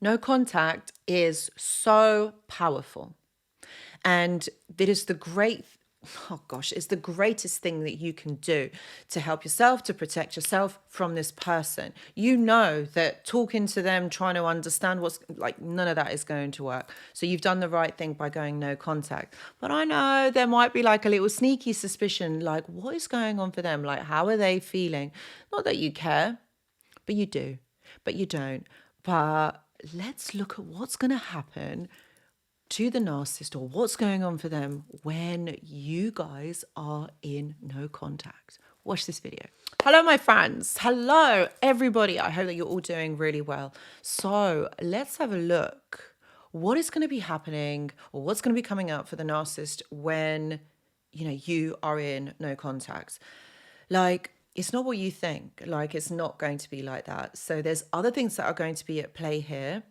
No contact is so powerful. And it is it's the greatest thing that you can do to help yourself, to protect yourself from this person. You know that talking to them, trying to understand what's like, none of that is going to work. So you've done the right thing by going no contact. But I know there might be like a little sneaky suspicion, like what is going on for them? Like, how are they feeling? Not that you care, but you do, but you don't. But let's look at what's going to happen to the narcissist, or what's going on for them when you guys are in no contact. Watch this video. Hello, my friends. Hello, everybody. I hope that you're all doing really well. So let's have a look. What is going to be happening, or what's going to be coming up for the narcissist when, you are in no contact? Like, it's not what you think. Like, it's not going to be like that. So there's other things that are going to be at play here.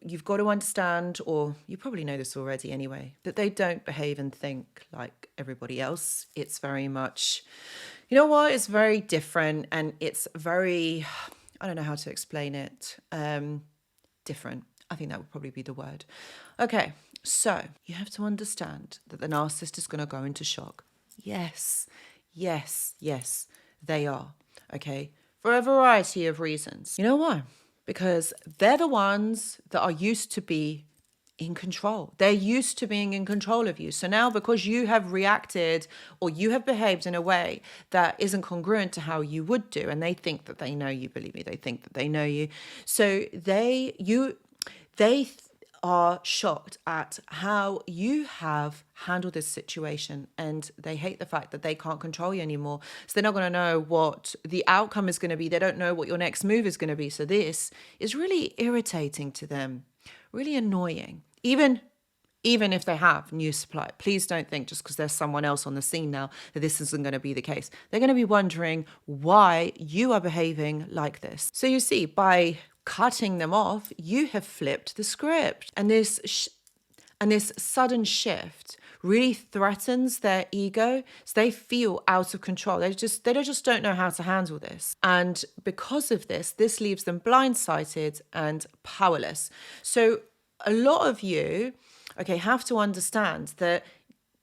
You've got to understand, or you probably know this already anyway, that they don't behave and think like everybody else. It's very much, it's very different, and it's very, I don't know how to explain it, different. I think that would probably be the word. Okay, so you have to understand that the narcissist is going to go into shock. Yes, they are. Okay, for a variety of reasons. You know why? Because they're the ones that are used to be in control. They're used to being in control of you. So now, because you have reacted or you have behaved in a way that isn't congruent to how you would do, and they think that they know you, believe me, they think that they know you. So they are shocked at how you have handled this situation, and they hate the fact that they can't control you anymore. So they're not going to know what the outcome is going to be. They don't know what your next move is going to be. So this is really irritating to them, really annoying. Even if they have new supply, please don't think just because there's someone else on the scene now that this isn't going to be the case. They're going to be wondering why you are behaving like this. So you see, by cutting them off, you have flipped the script. And this sudden shift really threatens their ego. So they feel out of control. They just don't know how to handle this. And because of this leaves them blindsided and powerless. So a lot of you, have to understand that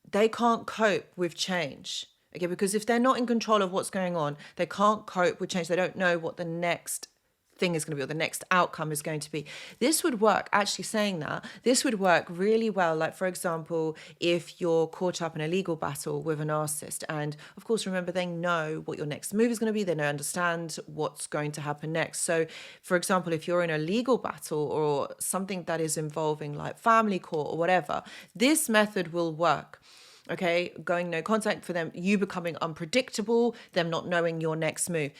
they can't cope with change. Okay, because if they're not in control of what's going on, they can't cope with change. They don't know what the next thing is going to be, or the next outcome is going to be. This would work, actually saying that, this would work really well. Like, for example, if you're caught up in a legal battle with a narcissist, and of course, remember, they know what your next move is going to be. They know, understand what's going to happen next. So, for example, if you're in a legal battle or something that is involving like family court or whatever, this method will work. Okay, going no contact for them, you becoming unpredictable, them not knowing your next move.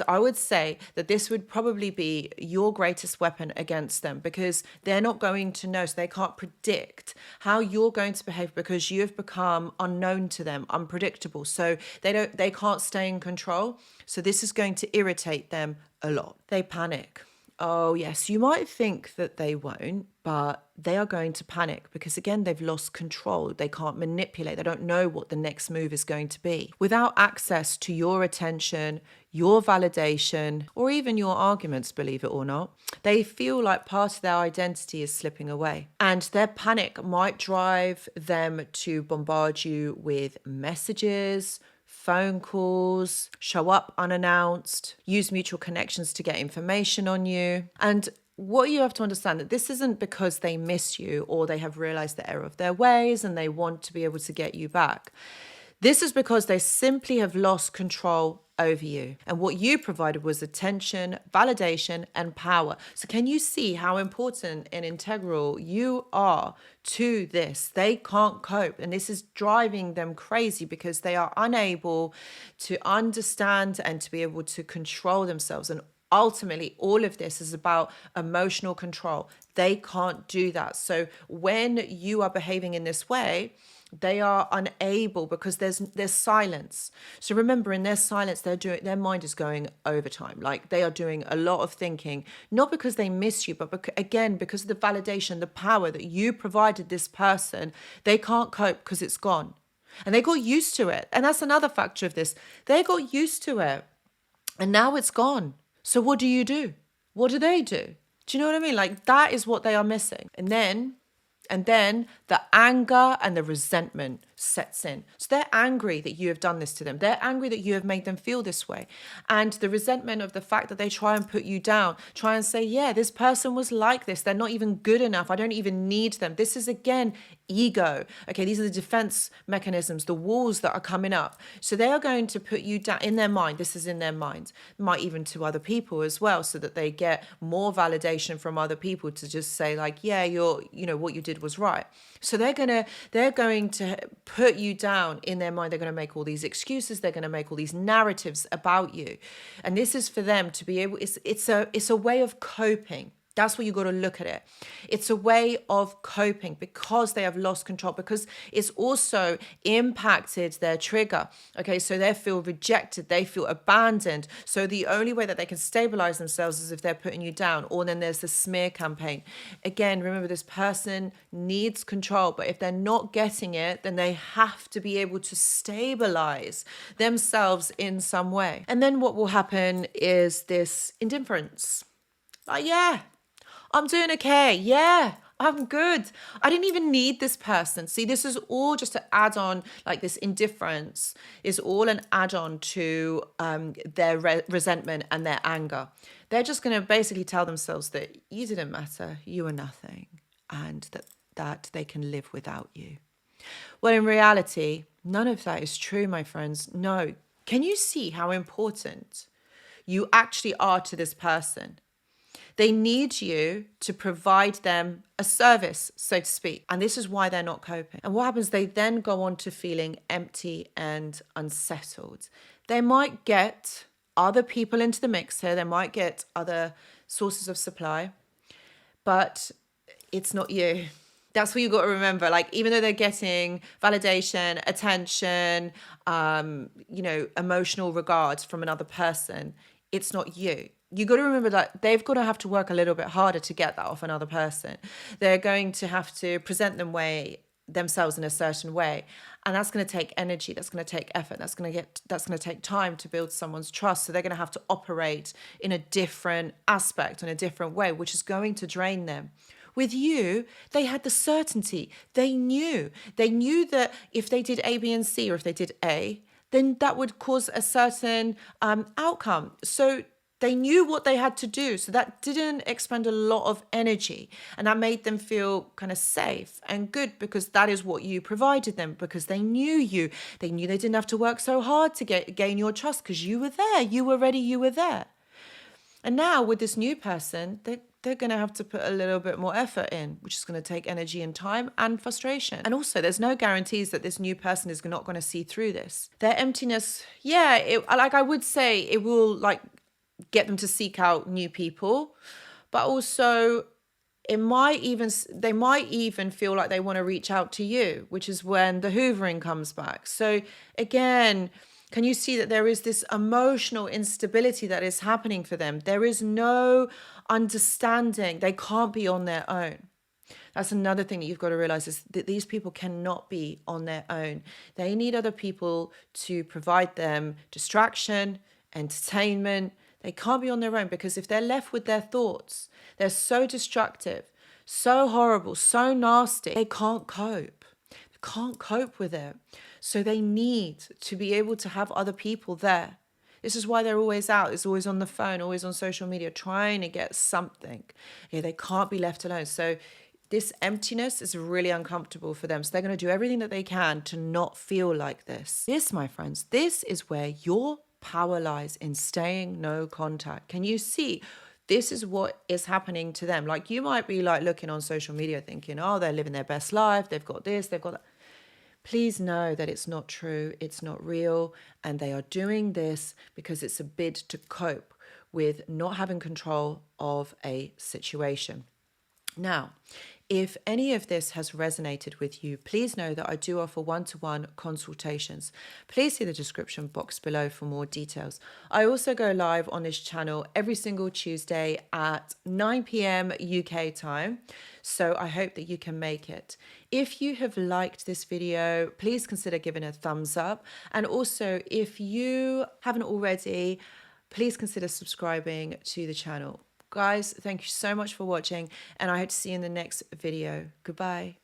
I would say that this would probably be your greatest weapon against them, because they're not going to know, so they can't predict how you're going to behave because you have become unknown to them, unpredictable. So they can't stay in control. So this is going to irritate them a lot. They panic. Oh, yes, you might think that they won't, but they are going to panic because, again, they've lost control. They can't manipulate. They don't know what the next move is going to be. Without access to your attention, your validation, or even your arguments, believe it or not, they feel like part of their identity is slipping away. And their panic might drive them to bombard you with messages, phone calls, show up unannounced, use mutual connections to get information on you. And what you have to understand, that this isn't because they miss you or they have realized the error of their ways and they want to be able to get you back. This is because they simply have lost control over you. And what you provided was attention, validation, and power. So can you see how important and integral you are to this? They can't cope. And this is driving them crazy because they are unable to understand and to be able to control themselves. And ultimately, all of this is about emotional control. They can't do that. So when you are behaving in this way, they are unable because there's silence. So remember, in their silence, their mind is going overtime. Like, they are doing a lot of thinking, not because they miss you, but because of the validation, the power that you provided this person. They can't cope because it's gone. And they got used to it. And that's another factor of this. They got used to it. And now it's gone. So what do you do? What do they do? Do you know what I mean? Like, that is what they are missing. And then the anger and the resentment sets in. So they're angry that you have done this to them. They're angry that you have made them feel this way. And the resentment of the fact that they try and put you down, try and say, yeah, this person was like this. They're not even good enough. I don't even need them. This is, again, ego. Okay, these are the defense mechanisms, the walls that are coming up. So they are going to put you down in their mind. This is in their mind. Might even to other people as well, so that they get more validation from other people to just say, like, yeah, what you did was right. So they're going to put you down in their mind. They're going to make all these excuses. They're going to make all these narratives about you. And this is for them to be able, it's a way of coping. That's what you got to look at it. It's a way of coping because they have lost control, because it's also impacted their trigger. Okay, so they feel rejected, they feel abandoned. So the only way that they can stabilize themselves is if they're putting you down. Or then there's the smear campaign. Again, remember, this person needs control, but if they're not getting it, then they have to be able to stabilize themselves in some way. And then what will happen is this indifference. Like, yeah, I'm doing okay. Yeah, I'm good. I didn't even need this person. See, this is all just to add on, like, this indifference is all an add-on to their resentment and their anger. They're just going to basically tell themselves that you didn't matter, you were nothing, and that they can live without you. Well, in reality, none of that is true, my friends. No. Can you see how important you actually are to this person? They need you to provide them a service, so to speak. And this is why they're not coping. And what happens? They then go on to feeling empty and unsettled. They might get other people into the mix here. They might get other sources of supply, but it's not you. That's what you got to remember. Like, even though they're getting validation, attention, emotional regards from another person, it's not you. You got to remember that they've got to have to work a little bit harder to get that off another person. They're going to have to present themselves in a certain way, and that's going to take energy. That's going to take effort. That's going to take time to build someone's trust. So they're going to have to operate in a different aspect, in a different way, which is going to drain them. With you, they had the certainty. They knew that if they did A, B, and C, or if they did A, then that would cause a certain outcome. So they knew what they had to do. So that didn't expend a lot of energy. And that made them feel kind of safe and good, because that is what you provided them, because they knew you. They knew they didn't have to work so hard to gain your trust, because you were there. You were ready. You were there. And now with this new person, they're going to have to put a little bit more effort in, which is going to take energy and time and frustration. And also, there's no guarantees that this new person is not going to see through this. Their emptiness, I would say it will get them to seek out new people, but also they might even feel like they want to reach out to you, which is when the hoovering comes back. So again, can you see that there is this emotional instability that is happening for them? There is no understanding. They can't be on their own. That's another thing that you've got to realize, is that these people cannot be on their own. They need other people to provide them distraction, entertainment. They can't be on their own, because if they're left with their thoughts, they're so destructive, so horrible, so nasty, they can't cope. They can't cope with it. So they need to be able to have other people there. This is why they're always out. It's always on the phone, always on social media, trying to get something. Yeah, they can't be left alone. So this emptiness is really uncomfortable for them. So they're going to do everything that they can to not feel like this. This, my friends, this is where your power lies, in staying no contact. Can you see? This is what is happening to them. Like, you might be looking on social media thinking, oh, they're living their best life. They've got this, they've got that. Please know that it's not true. It's not real. And they are doing this because it's a bid to cope with not having control of a situation. Now, if any of this has resonated with you, please know that I do offer one-to-one consultations. Please see the description box below for more details. I also go live on this channel every single Tuesday at 9 p.m. UK time. So I hope that you can make it. If you have liked this video, please consider giving a thumbs up. And also, if you haven't already, please consider subscribing to the channel. Guys, thank you so much for watching, and I hope to see you in the next video. Goodbye.